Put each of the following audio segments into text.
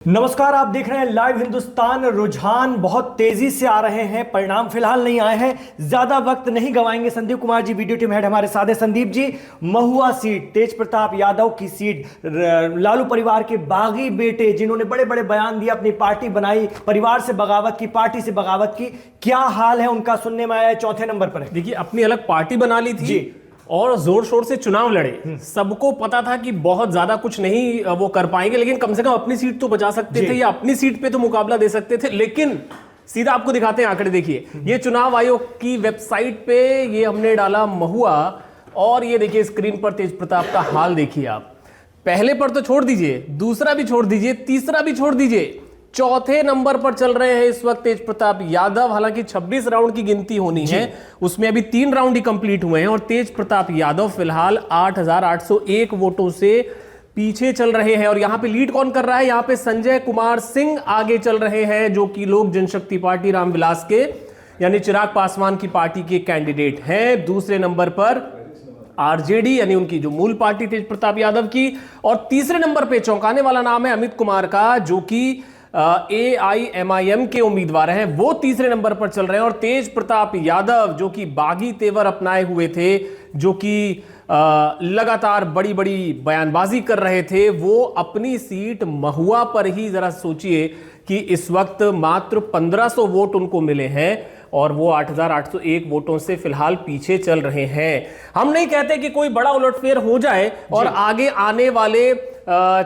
नमस्कार, आप देख रहे हैं लाइव हिंदुस्तान। रुझान बहुत तेजी से आ रहे हैं, परिणाम फिलहाल नहीं आए हैं। ज्यादा वक्त नहीं गवाएंगे। Sandeep Kumar ji video team head हमारे साथ हैं। संदीप जी, महुआ सीट, तेज प्रताप यादव की सीट, लालू परिवार के बागी बेटे जिन्होंने बड़े बड़े बयान दिए, अपनी पार्टी बनाई, परिवार से बगावत की, पार्टी से बगावत की, क्या हाल है उनका? सुनने में आया चौथे नंबर पर है। देखिए, अपनी अलग पार्टी बना ली थी और जोर शोर से चुनाव लड़े। सबको पता था कि बहुत ज्यादा कुछ नहीं वो कर पाएंगे, लेकिन कम से कम अपनी सीट तो बचा सकते थे या अपनी सीट पे तो मुकाबला दे सकते थे। लेकिन सीधा आपको दिखाते हैं आंकड़े। देखिए, ये चुनाव आयोग की वेबसाइट पे ये हमने डाला महुआ, और ये देखिए स्क्रीन पर तेज प्रताप का हाल देखिए आप। पहले पर तो छोड़ दीजिए, दूसरा भी छोड़ दीजिए, तीसरा भी छोड़ दीजिए, चौथे नंबर पर चल रहे हैं इस वक्त तेज प्रताप यादव। हालांकि 26 राउंड की गिनती होनी है, उसमें अभी 3 राउंड ही कंप्लीट हुए हैं और तेज प्रताप यादव फिलहाल 8,801 वोटों से पीछे चल रहे हैं। और यहां पे लीड कौन कर रहा है? यहां पे संजय कुमार सिंह आगे चल रहे हैं, जो कि लोक जनशक्ति पार्टी रामविलास के यानी चिराग पासवान की पार्टी के कैंडिडेट हैं। दूसरे नंबर पर आरजेडी यानी उनकी जो मूल पार्टी तेज प्रताप यादव की, और तीसरे नंबर पे चौंकाने वाला नाम है अमित कुमार का, जो कि AIMIM के उम्मीदवार हैं, वो तीसरे नंबर पर चल रहे हैं। और तेज प्रताप यादव जो कि बागी तेवर अपनाए हुए थे, जो कि लगातार बड़ी बड़ी बयानबाजी कर रहे थे, वो अपनी सीट महुआ पर ही, जरा सोचिए कि इस वक्त मात्र 1500 वोट उनको मिले हैं और वो 8,801 वोटों से फिलहाल पीछे चल रहे हैं। हम नहीं कहते कि कोई बड़ा उलटफेर हो जाए और आगे आने वाले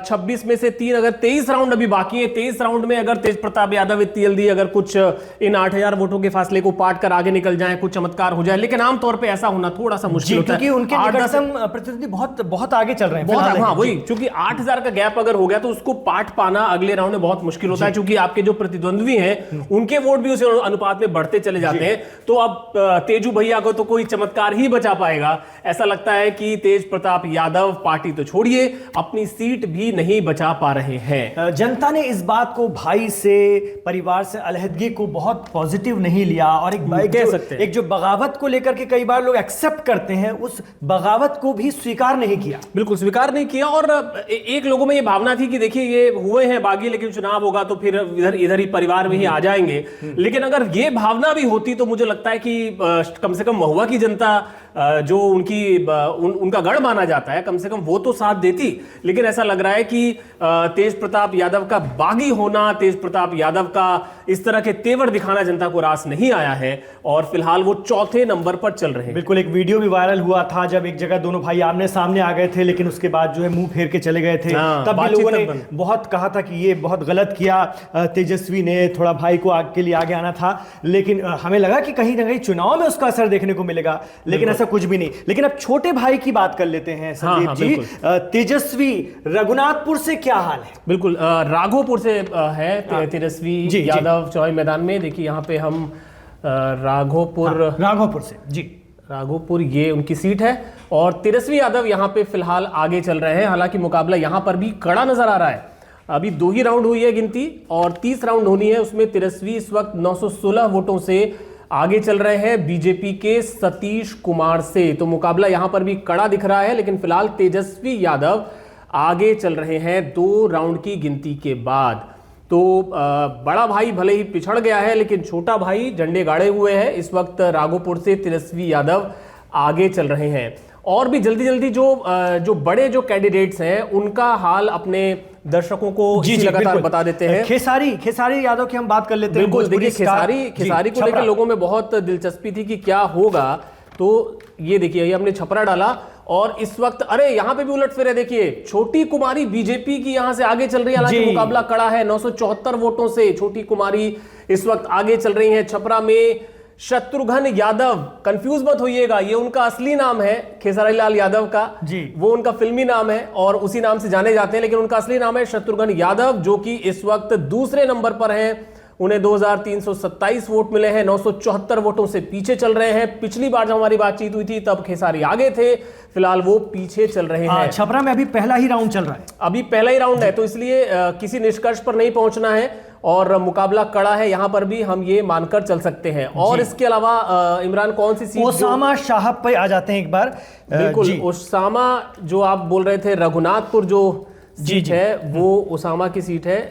26 में से 3, अगर 23 राउंड अभी बाकी है, 23 राउंड में अगर तेज प्रताप यादव TLD अगर कुछ इन 8,000 वोटों के फासले को पाट कर आगे निकल जाए, कुछ चमत्कार हो जाए, लेकिन आमतौर पे ऐसा होना थोड़ा सा मुश्किल होता है, क्योंकि उनके निकटतम प्रतिद्वंदी बहुत बहुत आगे चल रहे हैं। बहुत, हाँ वही, क्योंकि 8,000 का गैप अगर हो गया तो उसको पाट पाना अगले राउंड में बहुत मुश्किल होता है, क्योंकि आपके जो प्रतिद्वंदी हैं उनके वोट भी उस अनुपात में बढ़ते चले जाते हैं। तो अब तेजू भैया को तो कोई चमत्कार ही बचा पाएगा। ऐसा लगता है कि तेज प्रताप यादव पार्टी तो छोड़िए, अपनी सीट भी नहीं बचा पा रहे हैं। जनता ने इस बात को, भाई से, परिवार से अलहदगी को बहुत पॉजिटिव नहीं लिया, और एक जो बगावत को लेकर के कई बार लोग एक्सेप्ट करते हैं, उस बगावत को भी स्वीकार नहीं किया। बिल्कुल स्वीकार नहीं किया। और एक लोगों में ये भावना थी कि देखिए ये हुए हैं बागी, लेकिन चुनाव होगा तो फिर इधर ही परिवार में ही आ जाएंगे। लेकिन अगर ये भावना भी होती तो मुझे लगता है कि कम से कम महुआ की जनता, जो उनका गढ़ माना जाता है, कम से कम वो तो साथ देती। लेकिन ऐसा लग रहा है कि तेज प्रताप यादव का बागी होना, तेज प्रताप यादव का इस तरह के तेवर दिखाना जनता को रास नहीं आया है, और फिलहाल वो चौथे नंबर पर चल रहे हैं। बिल्कुल, एक वीडियो भी वायरल हुआ था जब एक जगह दोनों भाई आमने सामने आ गए थे, लेकिन उसके बाद जो है मुंह फेर के चले गए थे। तब भी लोगों ने बहुत कहा था कि ये बहुत गलत किया तेजस्वी ने, थोड़ा भाई को आग के लिए आगे आना था। लेकिन हमें लगा कि कहीं ना कहीं चुनाव में उसका असर देखने को मिलेगा, लेकिन ऐसा कुछ भी नहीं। लेकिन अब छोटे भाई की बात कर लेते हैं संदीप जी। तेजस्वी रघुनाथपुर से क्या हाल है? बिल्कुल, राघोपुर से है तेजस्वी यादव चौड़ाई मैदान में। देखिए यहाँ पे हम राघोपुर से जी, राघोपुर ये उनकी सीट है, और तेजस्वी यादव यहाँ पे फिलहाल आगे चल रहे हैं। हालांकि मुकाबला यहाँ पर भी कड़ा नजर आ रहा है। अभी 2 ही राउंड हुई है गिनती, और 30 राउंड होनी है। उसमें तेजस्वी इस वक्त 916 वोटों से आगे चल रहे हैं बीजेपी के सतीश कुमार से। तो मुकाबला यहां पर भी कड़ा दिख रहा है, लेकिन फिलहाल तेजस्वी यादव आगे चल रहे हैं 2 राउंड की गिनती के बाद। तो बड़ा भाई भले ही पिछड़ गया है, लेकिन छोटा भाई झंडे गाड़े हुए हैं। इस वक्त राघोपुर से तेजस्वी यादव आगे चल रहे हैं। और भी जल्दी जल्दी जो बड़े जो कैंडिडेट्स हैं उनका हाल अपने दर्शकों को लगातार बता देते हैं। खेसारी यादव की हम बात कर लेते हैं। बिल्कुल, देखिए खेसारी को लेकर लोगों में बहुत दिलचस्पी थी कि क्या होगा। तो ये देखिए, ये हमने छपरा डाला, और इस वक्त अरे यहाँ पे भी उलटफेर है। देखिए, छोटी कुमारी बीजेपी की यहां से आगे चल रही है। हालांकि मुकाबला कड़ा है, 974 वोटों से छोटी कुमारी इस वक्त आगे चल रही है। छपरा में शत्रुघ्न यादव, कंफ्यूज मत होइएगा, ये उनका असली नाम है खेसारी लाल यादव का जी, वो उनका फिल्मी नाम है और उसी नाम से जाने जाते हैं, लेकिन उनका असली नाम है शत्रुघ्न यादव, जो कि इस वक्त दूसरे नंबर पर हैं। उन्हें 2327 वोट मिले हैं, 974 वोटों से पीछे चल रहे हैं। पिछली बार जब हमारी बातचीत हुई थी तब खेसारी आगे थे, फिलहाल वो पीछे चल रहे हैं। छपरा में अभी पहला ही राउंड चल रहा है, अभी पहला ही राउंड है, तो इसलिए किसी निष्कर्ष पर नहीं पहुंचना है, और मुकाबला कड़ा है, यहां पर भी हम ये मानकर चल सकते हैं। और इसके अलावा इमरान, कौन सी सीट? ओसामा साहब पे आ जाते हैं एक बार। बिल्कुल, ओसामा जो आप बोल रहे थे, रघुनाथपुर जो सीट है वो ओसामा की सीट है।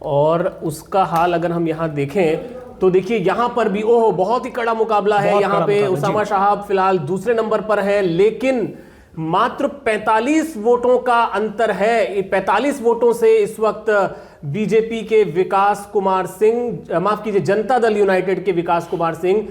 और उसका हाल अगर हम यहाँ देखें तो देखिए यहाँ पर भी ओह बहुत ही कड़ा मुकाबला है। यहाँ पे उसामा शाहब फिलहाल दूसरे नंबर पर है, लेकिन मात्र 45 वोटों का अंतर है। 45 वोटों से इस वक्त बीजेपी के विकास कुमार सिंह, माफ कीजिए जनता दल यूनाइटेड के विकास कुमार सिंह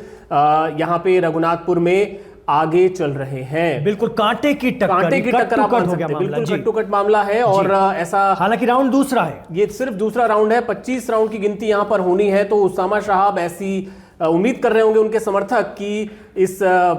यहाँ पे रघुनाथपुर में आगे चल रहे हैं। बिल्कुल कांटे की टक्कर आप कह सकते हैं, बिल्कुल कट्टू-कट मामला है। और ऐसा, हालांकि राउंड दूसरा है, ये सिर्फ दूसरा राउंड है, 25 राउंड की गिनती यहां पर होनी है। तो उसामा शाहब ऐसी उम्मीद कर रहे होंगे उनके समर्थक कि इस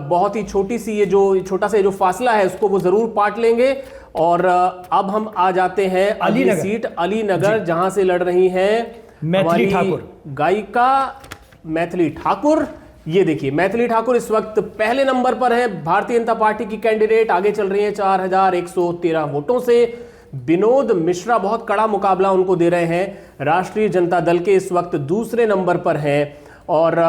बहुत ही छोटी सी ये जो छोटा सा जो फासला है उसको वो जरूर पाट लेंगे। और अब हम आ जाते हैं अगली सीट अलीनगर, जहां से लड़ रही हैं मैथिली ठाकुर, गायिका मैथिली ठाकुर। ये देखिए मैथिली ठाकुर इस वक्त पहले नंबर पर है, भारतीय जनता पार्टी की कैंडिडेट, आगे चल रही है 4113 वोटों से। विनोद मिश्रा बहुत कड़ा मुकाबला उनको दे रहे हैं, राष्ट्रीय जनता दल के इस वक्त दूसरे नंबर पर हैं। और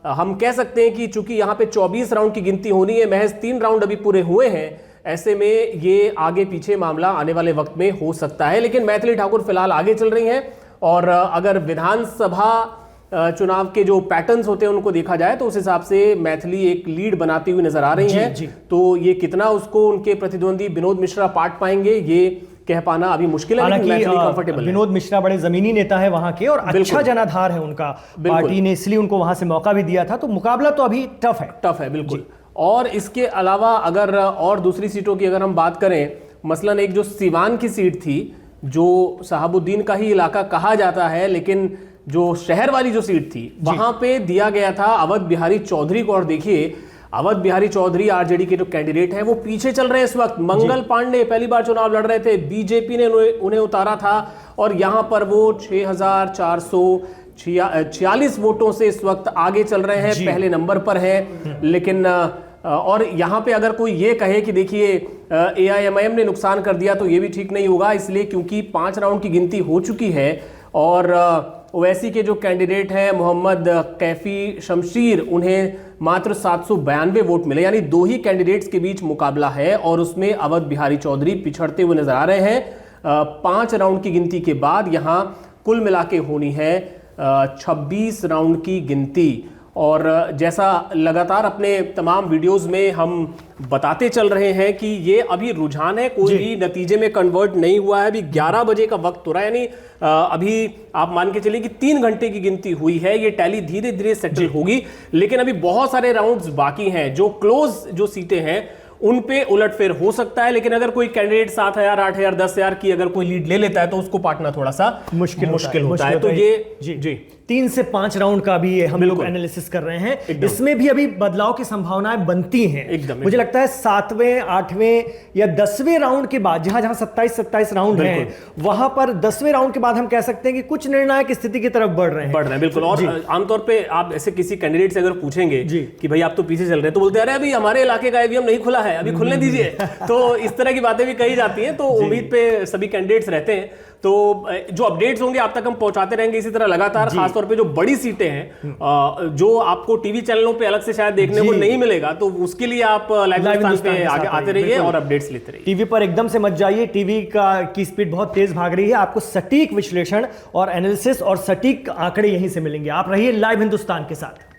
हम कह सकते हैं कि चूंकि यहाँ पे 24 राउंड की गिनती होनी है, महज 3 राउंड अभी पूरे हुए हैं, ऐसे में ये आगे पीछे मामला आने वाले वक्त में हो सकता है। लेकिन मैथिली ठाकुर फिलहाल आगे चल रही हैं। और अगर विधानसभा चुनाव के जो पैटर्न्स होते हैं उनको देखा जाए तो उस हिसाब से मैथिली एक लीड बनाती हुई नजर आ रही हैं। तो ये कितना उसको उनके प्रतिद्वंदी विनोद मिश्रा पाट पाएंगे ये कह पाना अभी मुश्किल है, लेकिन मैथिली कंफर्टेबल है। विनोद मिश्रा बड़े जमीनी नेता है वहां के और अच्छा जनाधार है उनका, पार्टी ने इसलिए उनको वहां से मौका भी दिया था। तो मुकाबला तो अभी टफ है बिल्कुल। और इसके अलावा अगर और दूसरी सीटों की अगर हम बात करें, मसलन एक जो सीवान की सीट थी, जो शहाबुद्दीन का ही इलाका कहा जाता है, लेकिन जो शहर वाली जो सीट थी वहां पे दिया गया था अवध बिहारी चौधरी को। और देखिए अवध बिहारी चौधरी आरजेडी के जो कैंडिडेट हैं वो पीछे चल रहे हैं इस वक्त। मंगल पांडे पहली बार चुनाव लड़ रहे थे, बीजेपी ने उन्हें उतारा था और यहां पर वो 6446 वोटों से इस वक्त आगे चल रहे हैं, पहले नंबर पर है। लेकिन और यहां पे अगर कोई ये कहे कि देखिए एआईएमआईएम ने नुकसान कर दिया, तो ये भी ठीक नहीं होगा, इसलिए क्योंकि 5 राउंड की गिनती हो चुकी है। और ओवैसी के जो कैंडिडेट हैं मोहम्मद कैफी शमशीर, उन्हें मात्र 792 वोट मिले, यानी 2 ही कैंडिडेट्स के बीच मुकाबला है और उसमें अवध बिहारी चौधरी पिछड़ते हुए नजर आ रहे हैं। 5 राउंड की गिनती के बाद यहां कुल मिला के होनी है 26 राउंड की गिनती। और जैसा लगातार अपने तमाम वीडियोस में हम बताते चल रहे हैं कि ये अभी रुझान है, कोई भी नतीजे में कन्वर्ट नहीं हुआ है। अभी 11 बजे का वक्त हो रहा है, यानी अभी आप मान के चलिए कि 3 घंटे की गिनती हुई है। ये टैली धीरे धीरे सेटल होगी, लेकिन अभी बहुत सारे राउंड्स बाकी हैं। जो क्लोज जो सीटें हैं उन पे उलटफेर हो सकता है, लेकिन अगर कोई कैंडिडेट 7000, 8000, 10000 की अगर कोई लीड ले लेता है तो उसको पाटना थोड़ा सा मुश्किल होता है। तो ये जी 3 से 5 राउंड का भी हम लोग एनालिसिस कर रहे हैं। इसमें भी अभी बदलाव की संभावनाएं बनती हैं एकदम। मुझे लगता है 7वें, 8वें या 10वें राउंड के बाद, जहां 27 राउंड हैं, वहां पर 10वें राउंड के बाद हम कह सकते हैं कि कुछ निर्णायक स्थिति की तरफ बढ़ रहे हैं। बिल्कुल। और आमतौर पे आप ऐसे किसी कैंडिडेट से अगर पूछेंगे कि भाई आप तो पीछे चल रहे हैं, तो बोलते हैं अरे अभी हमारे इलाके का ईवीएम नहीं खुला है, अभी खुलने दीजिए। तो इस तरह की बातें भी कही जाती हैं। तो उम्मीद पे सभी कैंडिडेट्स रहते हैं, तो जो अपडेट्स होंगे आप तक हम पहुंचाते रहेंगे इसी तरह लगातार। खासतौर पे जो बड़ी सीटें हैं, जो आपको टीवी चैनलों पे अलग से शायद देखने को नहीं मिलेगा, तो उसके लिए आप लाइव हिंदुस्तान पे आगे आते रहिए और अपडेट्स लेते रहिए। टीवी पर एकदम से मत जाइए, टीवी की स्पीड बहुत तेज भाग रही है। आपको सटीक विश्लेषण और एनालिसिस और सटीक आंकड़े यहीं से मिलेंगे। आप रहिए लाइव हिंदुस्तान के साथ।